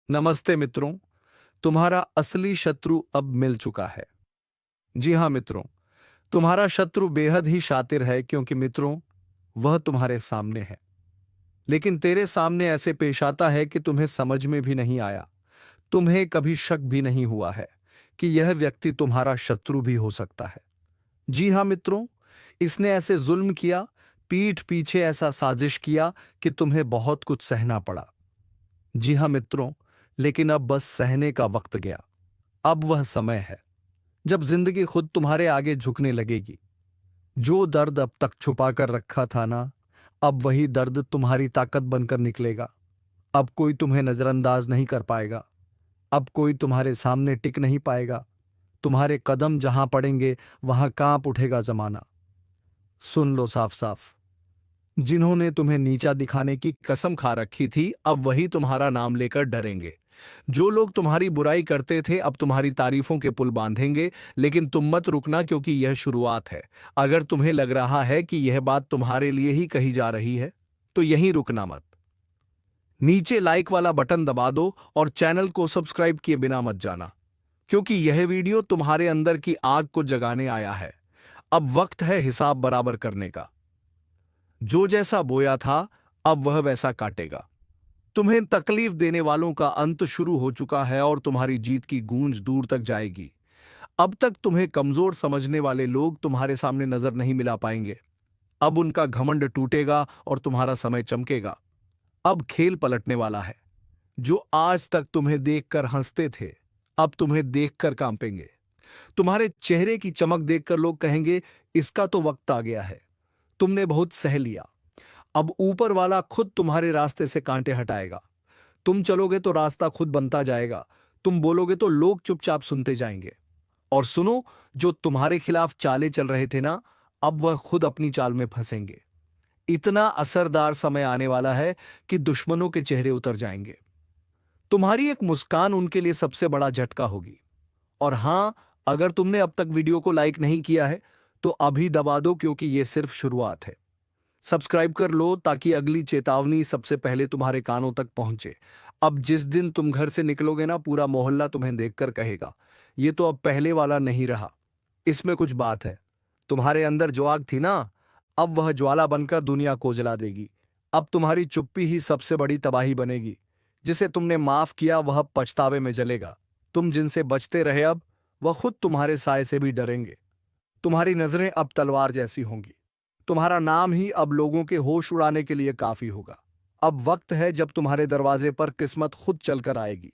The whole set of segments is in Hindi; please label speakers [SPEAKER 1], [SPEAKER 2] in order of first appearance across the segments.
[SPEAKER 1] नमस्ते मित्रों। तुम्हारा असली शत्रु अब मिल चुका है। जी हाँ मित्रों, तुम्हारा शत्रु बेहद ही शातिर है क्योंकि मित्रों, वह तुम्हारे सामने है। लेकिन तेरे सामने ऐसे पेश आता है कि तुम्हें समझ में भी नहीं आया। तुम्हें कभी शक भी नहीं हुआ है कि यह व्यक्ति तुम्हारा शत्रु भी हो सकता है। जी हाँ मित्रों, इसने ऐसे जुल्म किया, पीठ पीछे ऐसा साजिश किया कि तुम्हें बहुत कुछ सहना पड़ा। जी हाँ मित्रों, लेकिन अब बस सहने का वक्त गया। अब वह समय है जब जिंदगी खुद तुम्हारे आगे झुकने लगेगी। जो दर्द अब तक छुपा कर रखा था ना, अब वही दर्द तुम्हारी ताकत बनकर निकलेगा। अब कोई तुम्हें नजरअंदाज नहीं कर पाएगा। अब कोई तुम्हारे सामने टिक नहीं पाएगा। तुम्हारे कदम जहां पड़ेंगे वहां कांप उठेगा जमाना। सुन लो साफ साफ, जिन्होंने तुम्हें नीचा दिखाने की कसम खा रखी थी, अब वही तुम्हारा नाम लेकर डरेंगे। जो लोग तुम्हारी बुराई करते थे अब तुम्हारी तारीफों के पुल बांधेंगे। लेकिन तुम मत रुकना, क्योंकि यह शुरुआत है। अगर तुम्हें लग रहा है कि यह बात तुम्हारे लिए ही कही जा रही है, तो यहीं रुकना मत। नीचे लाइक वाला बटन दबा दो और चैनल को सब्सक्राइब किए बिना मत जाना, क्योंकि यह वीडियो तुम्हारे अंदर की आग को जगाने आया है। अब वक्त है हिसाब बराबर करने का। जो जैसा बोया था, अब वह वैसा काटेगा। तुम्हें तकलीफ देने वालों का अंत शुरू हो चुका है और तुम्हारी जीत की गूंज दूर तक जाएगी। अब तक तुम्हें कमजोर समझने वाले लोग तुम्हारे सामने नजर नहीं मिला पाएंगे। अब उनका घमंड टूटेगा और तुम्हारा समय चमकेगा। अब खेल पलटने वाला है। जो आज तक तुम्हें देखकर हंसते थे, अब तुम्हें देखकर कांपेंगे। तुम्हारे चेहरे की चमक देखकर लोग कहेंगे, इसका तो वक्त आ गया है। तुमने बहुत सह लिया। अब ऊपर वाला खुद तुम्हारे रास्ते से कांटे हटाएगा। तुम चलोगे तो रास्ता खुद बनता जाएगा। तुम बोलोगे तो लोग चुपचाप सुनते जाएंगे। और सुनो, जो तुम्हारे खिलाफ चालें चल रहे थे ना, अब वह खुद अपनी चाल में फंसेंगे। इतना असरदार समय आने वाला है कि दुश्मनों के चेहरे उतर जाएंगे। तुम्हारी एक मुस्कान उनके लिए सबसे बड़ा झटका होगी। और हां, अगर तुमने अब तक वीडियो को लाइक नहीं किया है, तो अभी दबा दो, क्योंकि यह सिर्फ शुरुआत है। सब्सक्राइब कर लो ताकि अगली चेतावनी सबसे पहले तुम्हारे कानों तक पहुंचे। अब जिस दिन तुम घर से निकलोगे ना, पूरा मोहल्ला तुम्हें देखकर कहेगा, ये तो अब पहले वाला नहीं रहा, इसमें कुछ बात है। तुम्हारे अंदर जो आग थी ना, अब वह ज्वाला बनकर दुनिया को जला देगी। अब तुम्हारी चुप्पी ही सबसे बड़ी तबाही बनेगी। जिसे तुमने माफ किया वह अब पछतावे में जलेगा। तुम जिनसे बचते रहे, अब वह खुद तुम्हारे साय से भी डरेंगे। तुम्हारी नजरें अब तलवार जैसी होंगी। तुम्हारा नाम ही अब लोगों के होश उड़ाने के लिए काफी होगा। अब वक्त है जब तुम्हारे दरवाजे पर किस्मत खुद चलकर आएगी।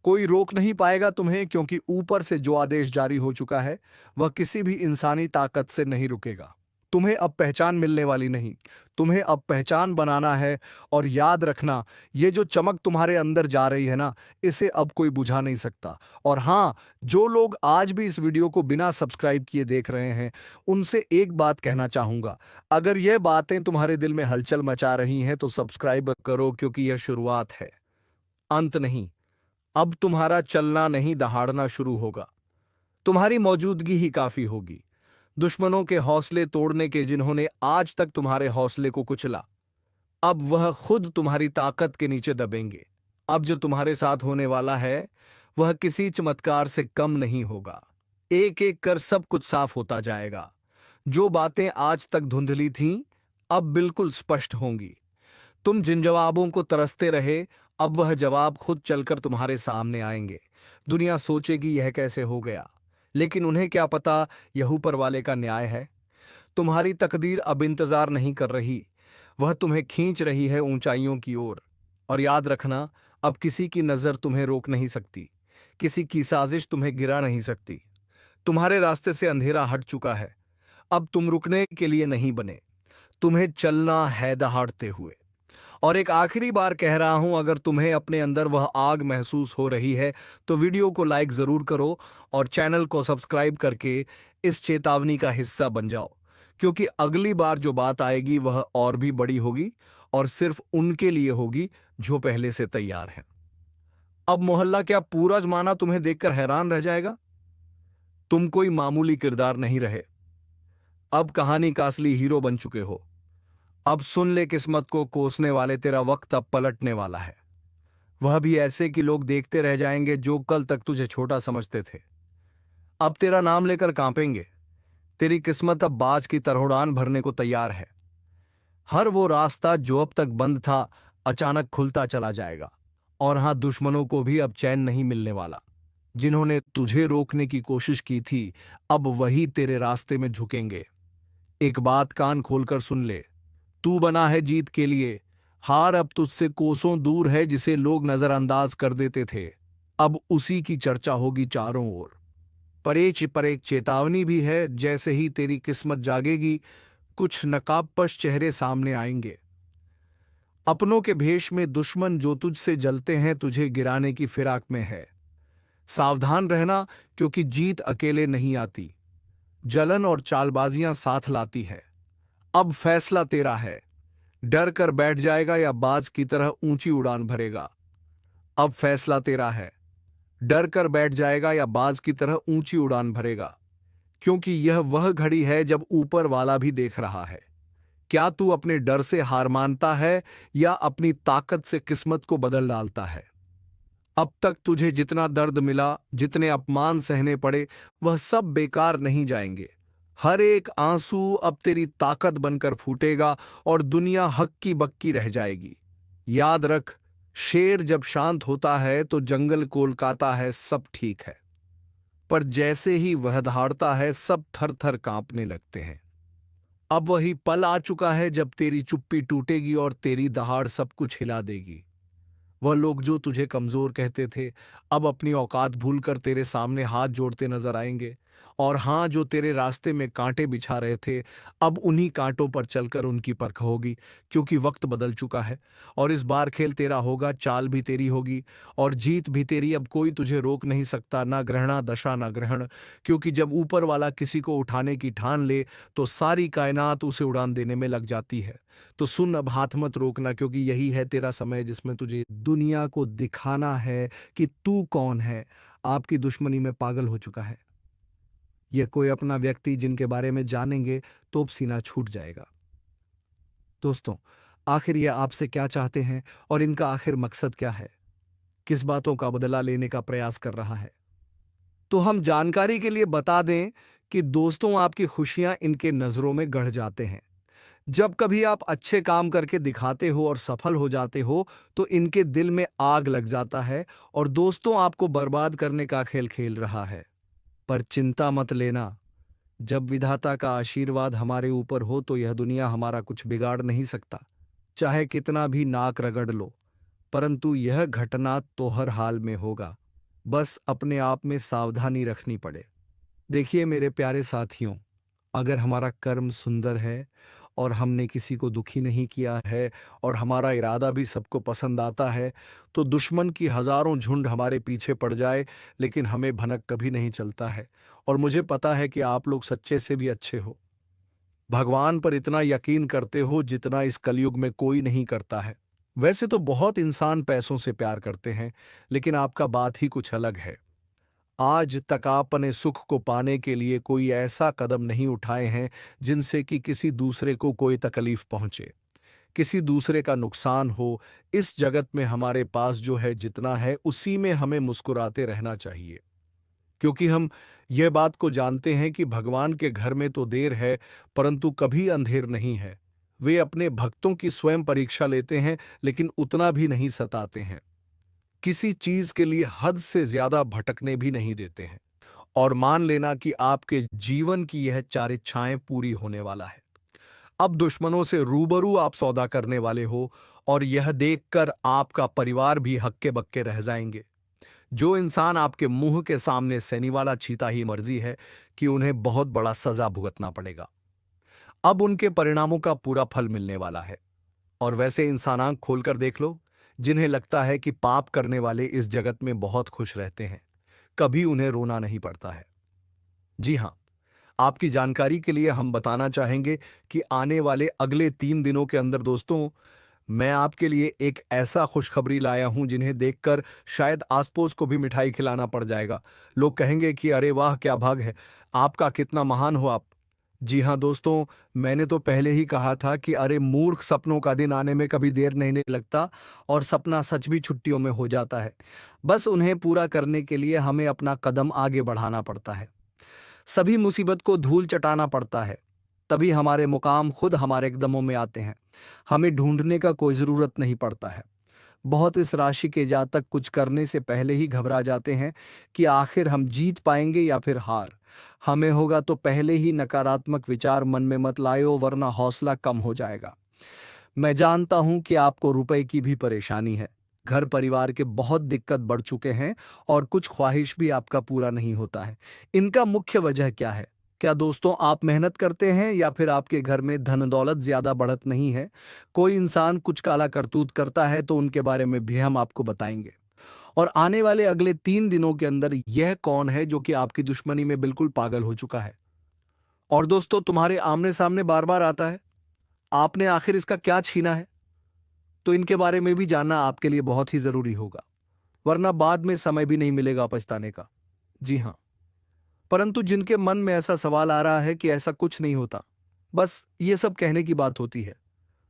[SPEAKER 1] कोई रोक नहीं पाएगा तुम्हें, क्योंकि ऊपर से जो आदेश जारी हो चुका है, वह किसी भी इंसानी ताकत से नहीं रुकेगा। तुम्हें अब पहचान मिलने वाली नहीं, तुम्हें अब पहचान बनाना है। और याद रखना, ये जो चमक तुम्हारे अंदर जा रही है ना, इसे अब कोई बुझा नहीं सकता। और हाँ, जो लोग आज भी इस वीडियो को बिना सब्सक्राइब किए देख रहे हैं, उनसे एक बात कहना चाहूंगा। अगर ये बातें तुम्हारे दिल में हलचल मचा रही हैं, तो सब्सक्राइब करो, क्योंकि यह शुरुआत है, अंत नहीं। अब तुम्हारा चलना नहीं, दहाड़ना शुरू होगा। तुम्हारी मौजूदगी ही काफी होगी। दुश्मनों के हौसले तोड़ने के जिन्होंने आज तक तुम्हारे हौसले को कुचला, अब वह खुद तुम्हारी ताकत के नीचे दबेंगे। अब जो तुम्हारे साथ होने वाला है, वह किसी चमत्कार से कम नहीं होगा। एक एक कर सब कुछ साफ होता जाएगा। जो बातें आज तक धुंधली थीं, अब बिल्कुल स्पष्ट होंगी। तुम जिन जवाबों को तरसते रहे, अब वह जवाब खुद चलकर तुम्हारे सामने आएंगे। दुनिया सोचेगी यह कैसे हो गया, लेकिन उन्हें क्या पता, यह ऊपर वाले का न्याय है। तुम्हारी तकदीर अब इंतजार नहीं कर रही, वह तुम्हें खींच रही है ऊंचाइयों की ओर। और याद रखना, अब किसी की नजर तुम्हें रोक नहीं सकती, किसी की साजिश तुम्हें गिरा नहीं सकती। तुम्हारे रास्ते से अंधेरा हट चुका है। अब तुम रुकने के लिए नहीं बने, तुम्हें चलना है दहाड़ते हुए। और एक आखिरी बार कह रहा हूं, अगर तुम्हें अपने अंदर वह आग महसूस हो रही है, तो वीडियो को लाइक जरूर करो और चैनल को सब्सक्राइब करके इस चेतावनी का हिस्सा बन जाओ। क्योंकि अगली बार जो बात आएगी वह और भी बड़ी होगी, और सिर्फ उनके लिए होगी जो पहले से तैयार हैं। अब मोहल्ला क्या पूरा जमाना तुम्हें देखकर हैरान रह जाएगा। तुम कोई मामूली किरदार नहीं रहे, अब कहानी का असली हीरो बन चुके हो। अब सुन ले, किस्मत को कोसने वाले, तेरा वक्त अब पलटने वाला है। वह भी ऐसे कि लोग देखते रह जाएंगे जो कल तक तुझे छोटा समझते थे। अब तेरा नाम लेकर कांपेंगे। तेरी किस्मत अब बाज की तरह उड़ान भरने को तैयार है। हर वो रास्ता जो अब तक बंद था अचानक खुलता चला जाएगा। और हाँ, दुश्मनों को भी अब चैन नहीं मिलने वाला। जिन्होंने तुझे रोकने की कोशिश की थी अब वही तेरे रास्ते में झुकेंगे। एक बात कान खोलकर सुन ले, तू बना है जीत के लिए। हार अब तुझसे कोसों दूर है। जिसे लोग नजरअंदाज कर देते थे अब उसी की चर्चा होगी चारों ओर। पर एक चेतावनी भी है, जैसे ही तेरी किस्मत जागेगी कुछ नकाबपोश चेहरे सामने आएंगे। अपनों के भेष में दुश्मन जो तुझसे जलते हैं तुझे गिराने की फिराक में है। सावधान रहना, क्योंकि जीत अकेले नहीं आती, जलन और चालबाजियां साथ लाती है। अब फैसला तेरा है, डर कर बैठ जाएगा या बाज की तरह ऊंची उड़ान भरेगा। अब फैसला तेरा है, डर कर बैठ जाएगा या बाज की तरह ऊंची उड़ान भरेगा। क्योंकि यह वह घड़ी है जब ऊपर वाला भी देख रहा है। क्या तू अपने डर से हार मानता है या अपनी ताकत से किस्मत को बदल डालता है? अब तक तुझे जितना दर्द मिला, जितने अपमान सहने पड़े, वह सब बेकार नहीं जाएंगे। हर एक आंसू अब तेरी ताकत बनकर फूटेगा और दुनिया हक्की बक्की रह जाएगी। याद रख, शेर जब शांत होता है तो जंगल कोलकाता है, सब ठीक है। पर जैसे ही वह दहाड़ता है सब थर थर कांपने लगते हैं। अब वही पल आ चुका है जब तेरी चुप्पी टूटेगी और तेरी दहाड़ सब कुछ हिला देगी। वह लोग जो तुझे कमजोर कहते थे अब अपनी औकात भूलकर तेरे सामने हाथ जोड़ते नजर आएंगे। और हाँ, जो तेरे रास्ते में कांटे बिछा रहे थे अब उन्हीं कांटों पर चलकर उनकी परख होगी। क्योंकि वक्त बदल चुका है और इस बार खेल तेरा होगा, चाल भी तेरी होगी और जीत भी तेरी। अब कोई तुझे रोक नहीं सकता, ना ग्रहणा दशा ना ग्रहण। क्योंकि जब ऊपर वाला किसी को उठाने की ठान ले तो सारी कायनात उसे उड़ान देने में लग जाती है। तो सुन, अब हाथ मत रोकना, क्योंकि यही है तेरा समय जिसमें तुझे दुनिया को दिखाना है कि तू कौन है। आपकी दुश्मनी में पागल हो चुका है यह कोई अपना व्यक्ति जिनके बारे में जानेंगे तो सीना छूट जाएगा। दोस्तों, आखिर ये आपसे क्या चाहते हैं और इनका आखिर मकसद क्या है? किस बातों का बदला लेने का प्रयास कर रहा है? तो हम जानकारी के लिए बता दें कि दोस्तों, आपकी खुशियां इनके नजरों में गढ़ जाते हैं। जब कभी आप अच्छे काम करके दिखाते हो और सफल हो जाते हो तो इनके दिल में आग लग जाता है और दोस्तों आपको बर्बाद करने का खेल खेल रहा है। पर चिंता मत लेना, जब विधाता का आशीर्वाद हमारे ऊपर हो तो यह दुनिया हमारा कुछ बिगाड़ नहीं सकता, चाहे कितना भी नाक रगड़ लो। परंतु यह घटना तो हर हाल में होगा, बस अपने आप में सावधानी रखनी पड़े। देखिए मेरे प्यारे साथियों, अगर हमारा कर्म सुंदर है और हमने किसी को दुखी नहीं किया है और हमारा इरादा भी सबको पसंद आता है तो दुश्मन की हजारों झुंड हमारे पीछे पड़ जाए लेकिन हमें भनक कभी नहीं चलता है। और मुझे पता है कि आप लोग सच्चे से भी अच्छे हो, भगवान पर इतना यकीन करते हो जितना इस कलयुग में कोई नहीं करता है। वैसे तो बहुत इंसान पैसों से प्यार करते हैं, लेकिन आपका बात ही कुछ अलग है। आज तक आप अपने सुख को पाने के लिए कोई ऐसा कदम नहीं उठाए हैं जिनसे कि किसी दूसरे को कोई तकलीफ पहुंचे, किसी दूसरे का नुकसान हो। इस जगत में हमारे पास जो है, जितना है, उसी में हमें मुस्कुराते रहना चाहिए। क्योंकि हम ये बात को जानते हैं कि भगवान के घर में तो देर है परंतु कभी अंधेर नहीं है। वे अपने भक्तों की स्वयं परीक्षा लेते हैं लेकिन उतना भी नहीं सताते हैं। किसी चीज के लिए हद से ज्यादा भटकने भी नहीं देते हैं। और मान लेना कि आपके जीवन की यह चार इच्छाएं पूरी होने वाला है। अब दुश्मनों से रूबरू आप सौदा करने वाले हो और यह देखकर आपका परिवार भी हक्के बक्के रह जाएंगे। जो इंसान आपके मुंह के सामने सैनी वाला चीता ही मर्जी है कि उन्हें बहुत बड़ा सजा भुगतना पड़ेगा। अब उनके परिणामों का पूरा फल मिलने वाला है। और वैसे इंसान आंख खोलकर देख लो, जिन्हें लगता है कि पाप करने वाले इस जगत में बहुत खुश रहते हैं, कभी उन्हें रोना नहीं पड़ता है। जी हां, आपकी जानकारी के लिए हम बताना चाहेंगे कि आने वाले अगले 3 दिनों के अंदर दोस्तों, मैं आपके लिए एक ऐसा खुशखबरी लाया हूं जिन्हें देखकर शायद आस पड़ोस को भी मिठाई खिलाना पड़ जाएगा। लोग कहेंगे कि अरे वाह क्या भाग है, आपका कितना महान हो आप। जी हाँ दोस्तों, मैंने तो पहले ही कहा था कि अरे मूर्ख, सपनों का दिन आने में कभी देर नहीं लगता और सपना सच भी छुट्टियों में हो जाता है। बस उन्हें पूरा करने के लिए हमें अपना कदम आगे बढ़ाना पड़ता है। सभी मुसीबत को धूल चटाना पड़ता है। तभी हमारे मुकाम खुद हमारे कदमों में आते हैं। हमें ढूंढने का कोई ज़रूरत नहीं पड़ता है। बहुत इस राशि के जातक कुछ करने से पहले ही घबरा जाते हैं कि आखिर हम जीत पाएंगे या फिर हार। हमें होगा तो पहले ही नकारात्मक विचार मन में मत लायो, वरना हौसला कम हो जाएगा। मैं जानता हूं कि आपको रुपए की भी परेशानी है। घर परिवार के बहुत दिक्कत बढ़ चुके हैं और कुछ ख्वाहिश भी आपका पूरा नहीं होता है। इनका मुख्य वजह क्या है? क्या दोस्तों आप मेहनत करते हैं या फिर आपके घर में धन दौलत ज्यादा बढ़त नहीं है? कोई इंसान कुछ काला करतूत करता है तो उनके बारे में भी हम आपको बताएंगे। और आने वाले अगले 3 दिनों के अंदर यह कौन है जो कि आपकी दुश्मनी में बिल्कुल पागल हो चुका है और दोस्तों तुम्हारे आमने सामने बार बार आता है? आपने आखिर इसका क्या छीना है? तो इनके बारे में भी जानना आपके लिए बहुत ही जरूरी होगा, वरना बाद में समय भी नहीं मिलेगा पछताने का। जी हाँ, परंतु जिनके मन में ऐसा सवाल आ रहा है कि ऐसा कुछ नहीं होता, बस ये सब कहने की बात होती है,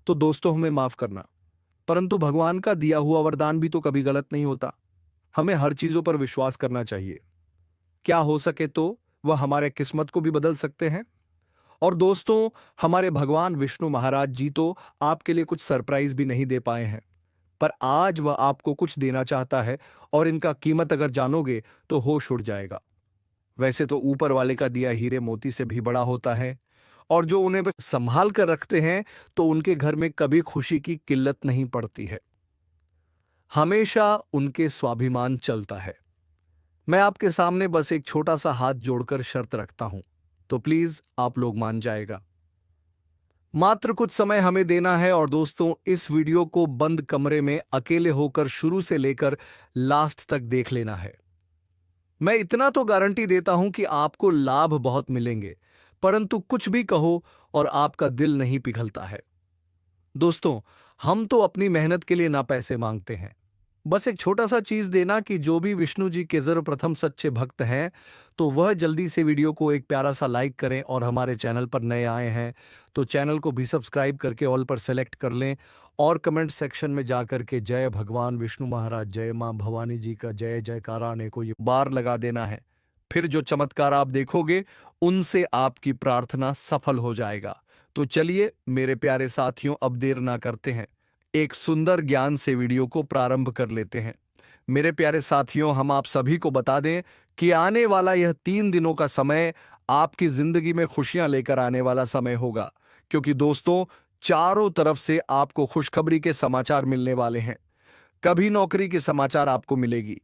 [SPEAKER 1] तो दोस्तों हमें माफ करना। परंतु भगवान का दिया हुआ वरदान भी तो कभी गलत नहीं होता। हमें हर चीजों पर विश्वास करना चाहिए। क्या हो सके तो वह हमारे किस्मत को भी बदल सकते हैं। और दोस्तों, हमारे भगवान विष्णु महाराज जी तो आपके लिए कुछ सरप्राइज भी नहीं दे पाए हैं, पर आज वह आपको कुछ देना चाहता है और इनका कीमत अगर जानोगे तो होश उड़ जाएगा। वैसे तो ऊपर वाले का दिया हीरे मोती से भी बड़ा होता है और जो उन्हें बस संभाल कर रखते हैं तो उनके घर में कभी खुशी की किल्लत नहीं पड़ती है। हमेशा उनके स्वाभिमान चलता है। मैं आपके सामने बस एक छोटा सा हाथ जोड़कर शर्त रखता हूं, तो प्लीज आप लोग मान जाएगा। मात्र कुछ समय हमें देना है और दोस्तों इस वीडियो को बंद कमरे में अकेले होकर शुरू से लेकर लास्ट तक देख लेना है। मैं इतना तो गारंटी देता हूं कि आपको लाभ बहुत मिलेंगे, परंतु कुछ भी कहो और आपका दिल नहीं पिघलता है। दोस्तों, हम तो अपनी मेहनत के लिए ना पैसे मांगते हैं, बस एक छोटा सा चीज देना कि जो भी विष्णु जी के सर्वप्रथम सच्चे भक्त हैं तो वह जल्दी से वीडियो को एक प्यारा सा लाइक करें और हमारे चैनल पर नए आए हैं तो चैनल को भी सब्सक्राइब करके ऑल पर सेलेक्ट कर लें और कमेंट सेक्शन में जाकर के जय भगवान विष्णु महाराज, जय मां भवानी जी का जय जयकार आने को ये बार लगा देना है। फिर जो चमत्कार आप देखोगे उनसे आपकी प्रार्थना सफल हो जाएगा। तो चलिए मेरे प्यारे साथियों, अब देर ना करते हैं, एक सुंदर ज्ञान से वीडियो को प्रारंभ कर लेते हैं। मेरे प्यारे साथियों, हम आप सभी को बता दें कि आने वाला यह 3 दिनों का समय आपकी जिंदगी में खुशियां लेकर आने वाला समय होगा, क्योंकि दोस्तों चारों तरफ से आपको खुशखबरी के समाचार मिलने वाले हैं। कभी नौकरी के समाचार आपको मिलेगी,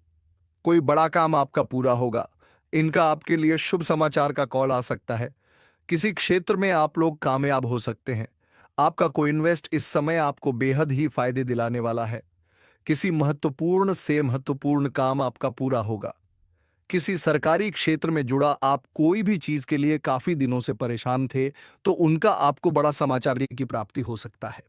[SPEAKER 1] कोई बड़ा काम आपका पूरा होगा, इनका आपके लिए शुभ समाचार का कॉल आ सकता है। किसी क्षेत्र में आप लोग कामयाब हो सकते हैं। आपका कोई इन्वेस्ट इस समय आपको बेहद ही फायदे दिलाने वाला है। किसी महत्वपूर्ण से महत्वपूर्ण काम आपका पूरा होगा। किसी सरकारी क्षेत्र में जुड़ा आप कोई भी चीज के लिए काफी दिनों से परेशान थे तो उनका आपको बड़ा समाचार की प्राप्ति हो सकता है।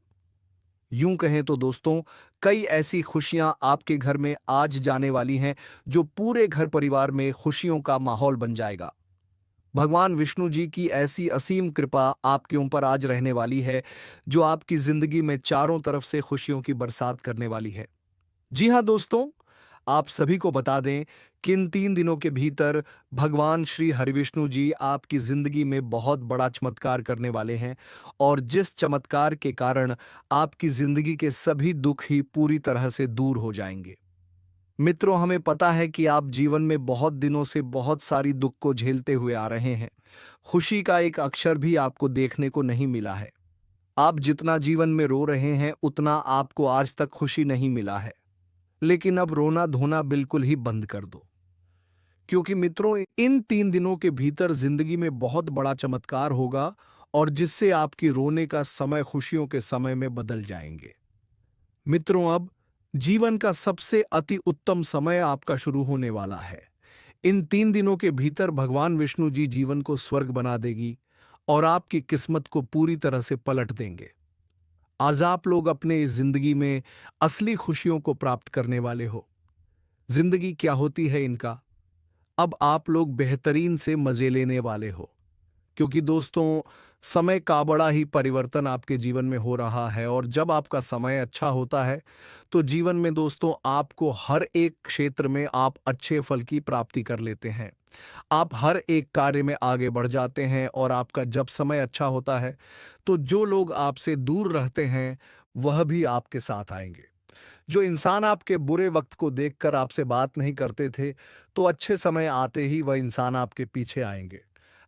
[SPEAKER 1] यूं कहें तो दोस्तों, कई ऐसी खुशियां आपके घर में आज जाने वाली हैं जो पूरे घर परिवार में खुशियों का माहौल बन जाएगा। भगवान विष्णु जी की ऐसी असीम कृपा आपके ऊपर आज रहने वाली है जो आपकी जिंदगी में चारों तरफ से खुशियों की बरसात करने वाली है। जी हाँ दोस्तों, आप सभी को बता दें कि इन 3 दिनों के भीतर भगवान श्री हरिविष्णु जी आपकी जिंदगी में बहुत बड़ा चमत्कार करने वाले हैं और जिस चमत्कार के कारण आपकी जिंदगी के सभी दुख ही पूरी तरह से दूर हो जाएंगे। मित्रों, हमें पता है कि आप जीवन में बहुत दिनों से बहुत सारी दुख को झेलते हुए आ रहे हैं। खुशी का एक अक्षर भी आपको देखने को नहीं मिला है। आप जितना जीवन में रो रहे हैं उतना आपको आज तक खुशी नहीं मिला है। लेकिन अब रोना धोना बिल्कुल ही बंद कर दो, क्योंकि मित्रों इन 3 दिनों के भीतर जिंदगी में बहुत बड़ा चमत्कार होगा और जिससे आपकी रोने का समय खुशियों के समय में बदल जाएंगे। मित्रों, अब जीवन का सबसे अति उत्तम समय आपका शुरू होने वाला है। इन 3 दिनों के भीतर भगवान विष्णु जी जीवन को स्वर्ग बना देगी और आपकी किस्मत को पूरी तरह से पलट देंगे। आज आप लोग अपने इस जिंदगी में असली खुशियों को प्राप्त करने वाले हो। जिंदगी क्या होती है इनका, अब आप लोग बेहतरीन से मजे लेने वाले हो। क्योंकि दोस्तों, समय का बड़ा ही परिवर्तन आपके जीवन में हो रहा है, और जब आपका समय अच्छा होता है तो जीवन में दोस्तों आपको हर एक क्षेत्र में आप अच्छे फल की प्राप्ति कर लेते हैं। आप हर एक कार्य में आगे बढ़ जाते हैं, और आपका जब समय अच्छा होता है तो जो लोग आपसे दूर रहते हैं वह भी आपके साथ आएंगे। जो इंसान आपके बुरे वक्त को देखकर आपसे बात नहीं करते थे, तो अच्छे समय आते ही वह इंसान आपके पीछे आएंगे,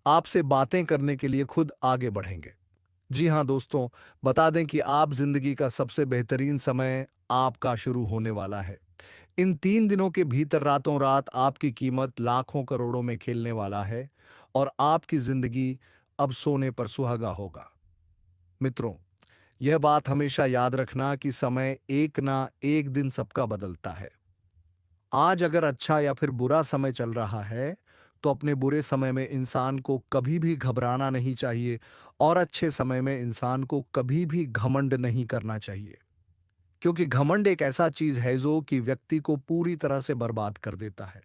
[SPEAKER 1] आपसे बातें करने के लिए खुद आगे बढ़ेंगे। जी हाँ दोस्तों, बता दें कि आप जिंदगी का सबसे बेहतरीन समय आपका शुरू होने वाला है। इन 3 दिनों के भीतर रातों रात आपकी कीमत लाखों करोड़ों में खेलने वाला है, और आपकी जिंदगी अब सोने पर सुहागा होगा। मित्रों, यह बात हमेशा याद रखना कि समय एक ना एक दिन सबका बदलता है। आज अगर अच्छा या फिर बुरा समय चल रहा है, तो अपने बुरे समय में इंसान को कभी भी घबराना नहीं चाहिए, और अच्छे समय में इंसान को कभी भी घमंड नहीं करना चाहिए। क्योंकि घमंड एक ऐसा चीज है जो कि व्यक्ति को पूरी तरह से बर्बाद कर देता है।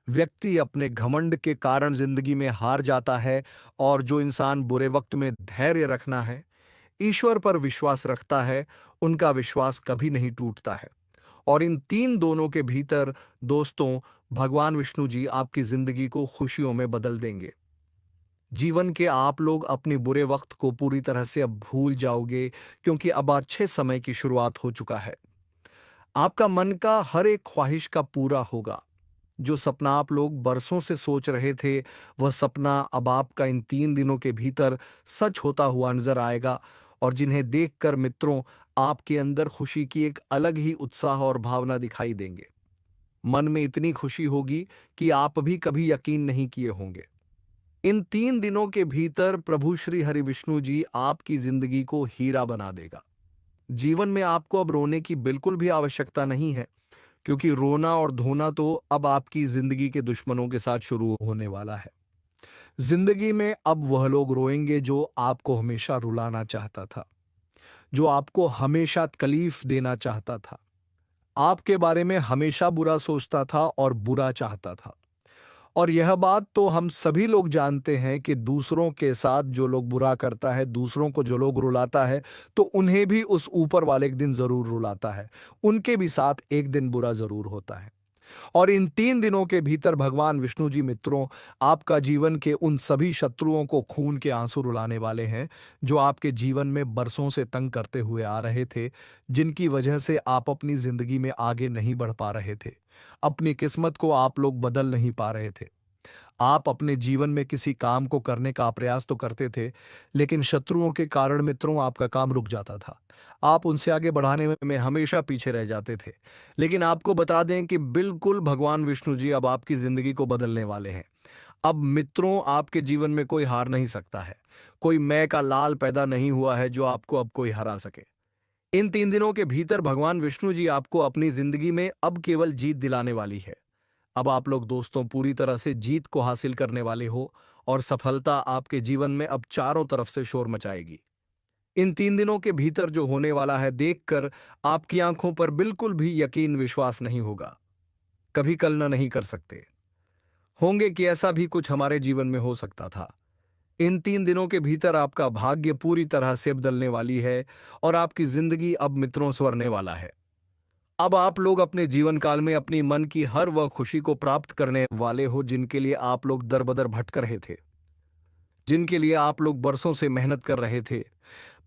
[SPEAKER 1] व्यक्ति अपने घमंड के कारण जिंदगी में हार जाता है, और जो इंसान बुरे वक्त में धैर्य रखना है, ईश्वर पर विश्वास रखता है, उनका विश्वास कभी नहीं टूटता है। और इन तीन दोनों के भीतर दोस्तों, भगवान विष्णु जी आपकी जिंदगी को खुशियों में बदल देंगे। जीवन के आप लोग अपने बुरे वक्त को पूरी तरह से अब भूल जाओगे, क्योंकि अब अच्छे समय की शुरुआत हो चुका है। आपका मन का हर एक ख्वाहिश का पूरा होगा। जो सपना आप लोग बरसों से सोच रहे थे, वह सपना अब आपका इन 3 दिनों के भीतर सच होता हुआ नजर आएगा, और जिन्हें देखकर मित्रों आपके अंदर खुशी की एक अलग ही उत्साह और भावना दिखाई देंगे। मन में इतनी खुशी होगी कि आप भी कभी यकीन नहीं किए होंगे। इन 3 दिनों के भीतर प्रभु श्री हरि विष्णु जी आपकी जिंदगी को हीरा बना देगा। जीवन में आपको अब रोने की बिल्कुल भी आवश्यकता नहीं है, क्योंकि रोना और धोना तो अब आपकी जिंदगी के दुश्मनों के साथ शुरू होने वाला है। जिंदगी में अब वह लोग रोएंगे जो आपको हमेशा रुलाना चाहता था, जो आपको हमेशा तकलीफ देना चाहता था, आपके बारे में हमेशा बुरा सोचता था और बुरा चाहता था। और यह बात तो हम सभी लोग जानते हैं कि दूसरों के साथ जो लोग बुरा करता है, दूसरों को जो लोग रुलाता है, तो उन्हें भी उस ऊपर वाले एक दिन जरूर रुलाता है, उनके भी साथ एक दिन बुरा जरूर होता है। और इन 3 दिनों के भीतर भगवान विष्णु जी मित्रों आपका जीवन के उन सभी शत्रुओं को खून के आंसू रुलाने वाले हैं, जो आपके जीवन में बरसों से तंग करते हुए आ रहे थे, जिनकी वजह से आप अपनी जिंदगी में आगे नहीं बढ़ पा रहे थे, अपनी किस्मत को आप लोग बदल नहीं पा रहे थे। आप अपने जीवन में किसी काम को करने का प्रयास तो करते थे, लेकिन शत्रुओं के कारण मित्रों आपका काम रुक जाता था। आप उनसे आगे बढ़ाने में हमेशा पीछे रह जाते थे। लेकिन आपको बता दें कि बिल्कुल भगवान विष्णु जी अब आपकी जिंदगी को बदलने वाले हैं। अब मित्रों आपके जीवन में कोई हार नहीं सकता है। कोई मैं का लाल पैदा नहीं हुआ है जो आपको अब कोई हरा सके। इन 3 दिनों के भीतर भगवान विष्णु जी आपको अपनी जिंदगी में अब केवल जीत दिलाने वाली है। अब आप लोग दोस्तों पूरी तरह से जीत को हासिल करने वाले हो, और सफलता आपके जीवन में अब चारों तरफ से शोर मचाएगी। इन 3 दिनों के भीतर जो होने वाला है देखकर आपकी आंखों पर बिल्कुल भी यकीन विश्वास नहीं होगा। कभी कल्पना नहीं कर सकते होंगे कि ऐसा भी कुछ हमारे जीवन में हो सकता था। इन 3 दिनों के भीतर आपका भाग्य पूरी तरह से बदलने वाली है, और आपकी जिंदगी अब मित्रों संवरने वाला है। अब आप लोग अपने जीवन काल में अपनी मन की हर वह खुशी को प्राप्त करने वाले हो, जिनके लिए आप लोग दर बदर भटक रहे थे, जिनके लिए आप लोग बरसों से मेहनत कर रहे थे,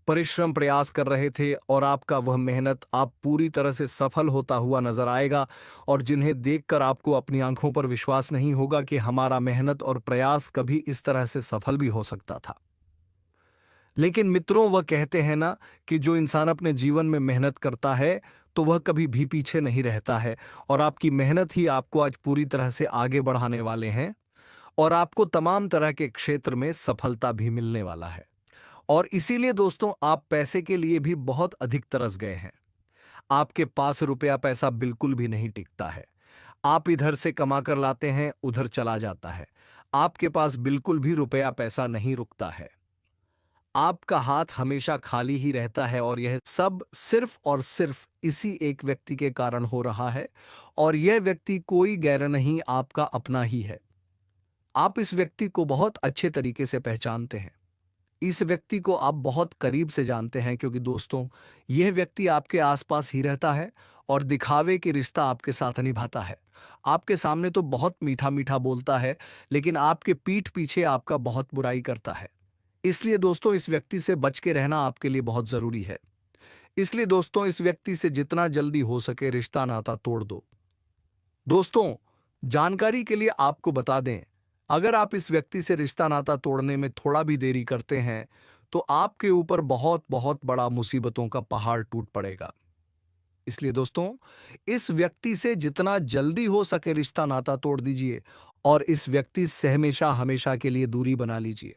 [SPEAKER 1] परिश्रम प्रयास कर रहे थे, और आपका वह मेहनत आप पूरी तरह से सफल होता हुआ नजर आएगा, और जिन्हें देखकर आपको अपनी आंखों पर विश्वास नहीं होगा कि हमारा मेहनत और प्रयास कभी इस तरह से सफल भी हो सकता था। लेकिन मित्रों वह कहते हैं ना कि जो इंसान अपने जीवन में मेहनत करता है, तो वह कभी भी पीछे नहीं रहता है, और आपकी मेहनत ही आपको आज पूरी तरह से आगे बढ़ाने वाले हैं, और आपको तमाम तरह के क्षेत्र में सफलता भी मिलने वाला है। और इसीलिए दोस्तों आप पैसे के लिए भी बहुत अधिक तरस गए हैं। आपके पास रुपया पैसा बिल्कुल भी नहीं टिकता है। आप इधर से कमा कर लाते हैं, उधर चला जाता है। आपके पास बिल्कुल भी रुपया पैसा नहीं रुकता है। आपका हाथ हमेशा खाली ही रहता है, और यह सब सिर्फ और सिर्फ इसी एक व्यक्ति के कारण हो रहा है, और यह व्यक्ति कोई गैर नहीं आपका अपना ही है। आप इस व्यक्ति को बहुत अच्छे तरीके से पहचानते हैं। इस व्यक्ति को आप बहुत करीब से जानते हैं, क्योंकि दोस्तों यह व्यक्ति आपके आसपास ही रहता है और दिखावे की रिश्ता आपके साथ निभाता है। आपके सामने तो बहुत मीठा मीठा बोलता है, लेकिन आपके पीठ पीछे आपका बहुत बुराई करता है। इसलिए दोस्तों इस व्यक्ति से बच के रहना आपके लिए बहुत जरूरी है। इसलिए दोस्तों इस व्यक्ति से जितना जल्दी हो सके रिश्ता नाता तोड़ दो। दोस्तों, जानकारी के लिए आपको बता दें, अगर आप इस व्यक्ति से रिश्ता नाता तोड़ने में थोड़ा भी देरी करते हैं तो आपके ऊपर बहुत बहुत बड़ा मुसीबतों का पहाड़ टूट पड़ेगा। इसलिए दोस्तों इस व्यक्ति से जितना जल्दी हो सके रिश्ता नाता तोड़ दीजिए और इस व्यक्ति से हमेशा हमेशा के लिए दूरी बना लीजिए।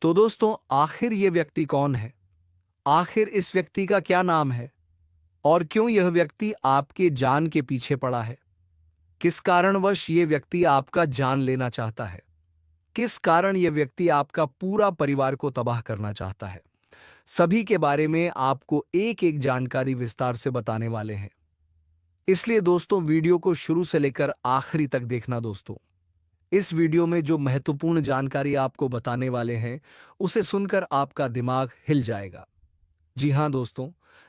[SPEAKER 1] तो दोस्तों आखिर ये व्यक्ति कौन है? आखिर इस व्यक्ति का क्या नाम है? और क्यों यह व्यक्ति आपके जान के पीछे पड़ा है? किस कारणवश ये व्यक्ति आपका जान लेना चाहता है? किस कारण यह व्यक्ति आपका पूरा परिवार को तबाह करना चाहता है? सभी के बारे में आपको एक एक जानकारी विस्तार से बताने वाले हैं। इसलिए दोस्तों वीडियो को शुरू से लेकर आखिरी तक देखना। दोस्तों इस वीडियो में जो महत्वपूर्ण जानकारी आपको बताने वाले हैं उसे सुनकर आपका दिमाग हिल जाएगा। जी हां दोस्तों,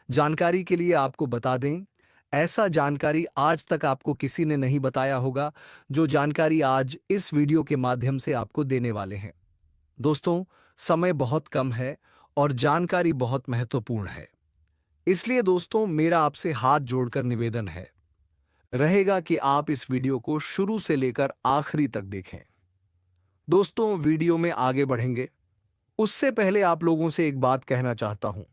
[SPEAKER 1] जानकारी के लिए आपको बता दें, ऐसा जानकारी आज तक आपको किसी ने नहीं बताया होगा जो जानकारी आज इस वीडियो के माध्यम से आपको देने वाले हैं। दोस्तों समय बहुत कम है और जानकारी बहुत महत्वपूर्ण है। इसलिए दोस्तों मेरा आपसे हाथ जोड़कर निवेदन है रहेगा कि आप इस वीडियो को शुरू से लेकर आखिरी तक देखें। दोस्तों वीडियो में आगे बढ़ेंगे उससे पहले आप लोगों से एक बात कहना चाहता हूं।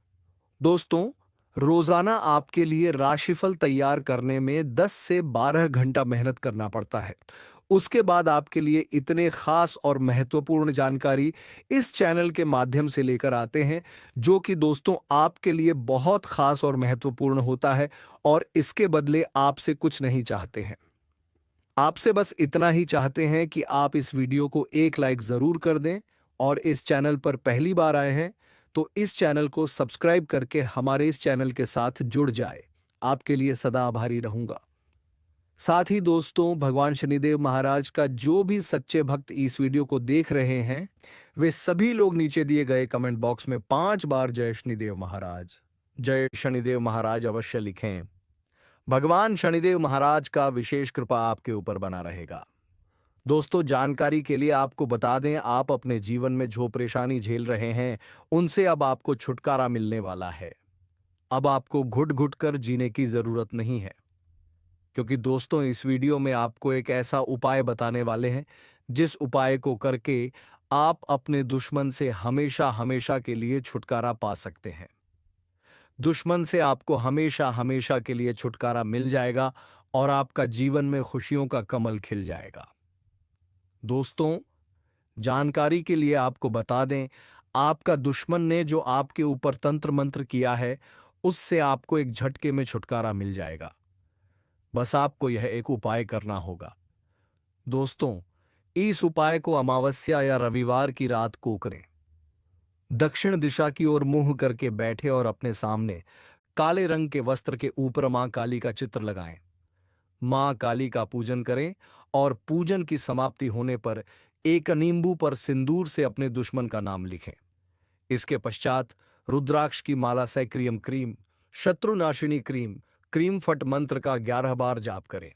[SPEAKER 1] दोस्तों रोजाना आपके लिए राशिफल तैयार करने में 10 से 12 घंटा मेहनत करना पड़ता है। उसके बाद आपके लिए इतने खास और महत्वपूर्ण जानकारी इस चैनल के माध्यम से लेकर आते हैं जो कि दोस्तों आपके लिए बहुत खास और महत्वपूर्ण होता है और इसके बदले आपसे कुछ नहीं चाहते हैं। आपसे बस इतना ही चाहते हैं कि आप इस वीडियो को एक लाइक जरूर कर दें और इस चैनल पर पहली बार आए हैं तो इस चैनल को सब्सक्राइब करके हमारे इस चैनल के साथ जुड़ जाए। आपके लिए सदा आभारी रहूंगा। साथ ही दोस्तों भगवान शनिदेव महाराज का जो भी सच्चे भक्त इस वीडियो को देख रहे हैं वे सभी लोग नीचे दिए गए कमेंट बॉक्स में 5 बार जय शनिदेव महाराज, जय शनिदेव महाराज अवश्य लिखें। भगवान शनिदेव महाराज का विशेष कृपा आपके ऊपर बना रहेगा। दोस्तों जानकारी के लिए आपको बता दें, आप अपने जीवन में जो परेशानी झेल रहे हैं उनसे अब आपको छुटकारा मिलने वाला है। अब आपको घुट घुट कर जीने की जरूरत नहीं है, क्योंकि दोस्तों इस वीडियो में आपको एक ऐसा उपाय बताने वाले हैं जिस उपाय को करके आप अपने दुश्मन से हमेशा हमेशा के लिए छुटकारा पा सकते हैं। दुश्मन से आपको हमेशा हमेशा के लिए छुटकारा मिल जाएगा और आपका जीवन में खुशियों का कमल खिल जाएगा। दोस्तों जानकारी के लिए आपको बता दें, आपका दुश्मन ने जो आपके ऊपर तंत्र मंत्र किया है उससे आपको एक झटके में छुटकारा मिल जाएगा। बस आपको यह एक उपाय करना होगा। दोस्तों इस उपाय को अमावस्या या रविवार की रात को करें। दक्षिण दिशा की ओर मुंह करके बैठे और अपने सामने काले रंग के वस्त्र के ऊपर मां काली का चित्र लगाएं। मां काली का पूजन करें और पूजन की समाप्ति होने पर एक नींबू पर सिंदूर से अपने दुश्मन का नाम लिखें। इसके पश्चात रुद्राक्ष की माला से क्रीम क्रीम शत्रुनाशिनी क्रीम क्रीम फट मंत्र का 11 बार जाप करें।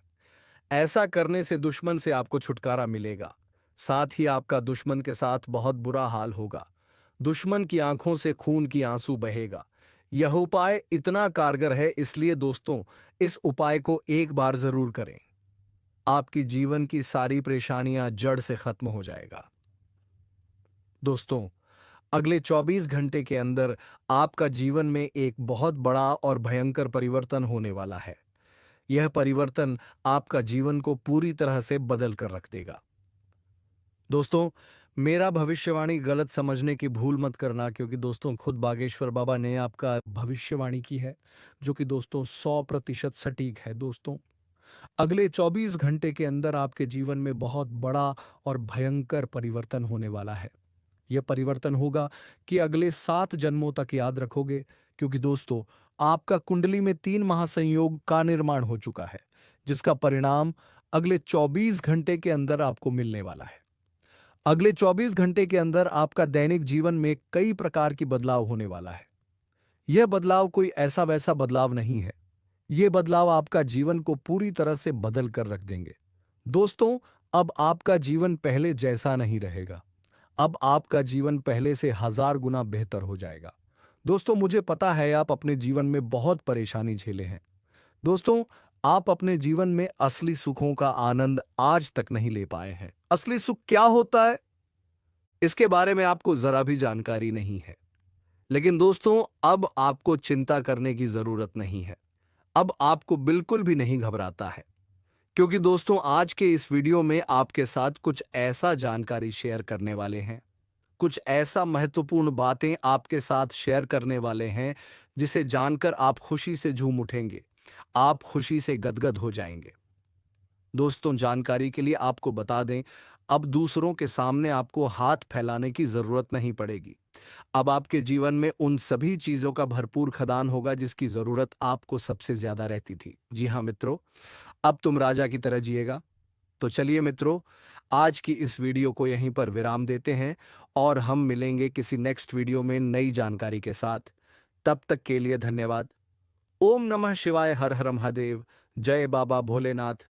[SPEAKER 1] ऐसा करने से दुश्मन से आपको छुटकारा मिलेगा। साथ ही आपका दुश्मन के साथ बहुत बुरा हाल होगा। दुश्मन की आंखों से खून की आंसू बहेगा। यह उपाय इतना कारगर है, इसलिए दोस्तों इस उपाय को एक बार जरूर करें। आपकी जीवन की सारी परेशानियां जड़ से खत्म हो जाएगा। दोस्तों अगले 24 घंटे के अंदर आपका जीवन में एक बहुत बड़ा और भयंकर परिवर्तन होने वाला है। यह परिवर्तन आपका जीवन को पूरी तरह से बदल कर रख देगा। दोस्तों मेरा भविष्यवाणी गलत समझने की भूल मत करना, क्योंकि दोस्तों खुद बागेश्वर बाबा ने आपका भविष्यवाणी की है जो कि दोस्तों 100% सटीक है। दोस्तों अगले 24 घंटे के अंदर आपके जीवन में बहुत बड़ा और भयंकर परिवर्तन होने वाला है। यह परिवर्तन होगा कि अगले 7 जन्मों तक याद रखोगे, क्योंकि दोस्तों आपका कुंडली में 3 महासंयोग का निर्माण हो चुका है जिसका परिणाम अगले 24 घंटे के अंदर आपको मिलने वाला है। अगले 24 घंटे के अंदर आपका दैनिक जीवन में कई प्रकार की बदलाव होने वाला है। यह बदलाव कोई ऐसा वैसा बदलाव नहीं है। ये बदलाव आपका जीवन को पूरी तरह से बदल कर रख देंगे। दोस्तों, अब आपका जीवन पहले जैसा नहीं रहेगा। अब आपका जीवन पहले से 1000 गुना बेहतर हो जाएगा। दोस्तों, मुझे पता है आप अपने जीवन में बहुत परेशानी झेले हैं। दोस्तों, आप अपने जीवन में असली सुखों का आनंद आज तक नहीं ले पाए हैं। असली सुख क्या होता है, इसके बारे में आपको जरा भी जानकारी नहीं है। लेकिन दोस्तों, अब आपको चिंता करने की जरूरत नहीं है। अब आपको बिल्कुल भी नहीं घबराता है। क्योंकि दोस्तों, आज के इस वीडियो में आपके साथ कुछ ऐसा जानकारी शेयर करने वाले हैं, कुछ ऐसा महत्वपूर्ण बातें आपके साथ शेयर करने वाले हैं, जिसे जानकर आप खुशी से झूम उठेंगे। आप खुशी से गदगद हो जाएंगे। दोस्तों, जानकारी के लिए आपको बता दें, अब दूसरों के सामने आपको हाथ फैलाने की जरूरत नहीं पड़ेगी। अब आपके जीवन में उन सभी चीजों का भरपूर खदान होगा जिसकी जरूरत आपको सबसे ज्यादा रहती थी। जी हाँ मित्रों, अब तुम राजा की तरह जिएगा। तो चलिए मित्रों, आज की इस वीडियो को यहीं पर विराम देते हैं और हम मिलेंगे किसी नेक्स्ट वीडियो में नई जानकारी के साथ। तब तक के लिए धन्यवाद। ओम नमः शिवाय, हर हर महादेव, जय बाबा भोलेनाथ,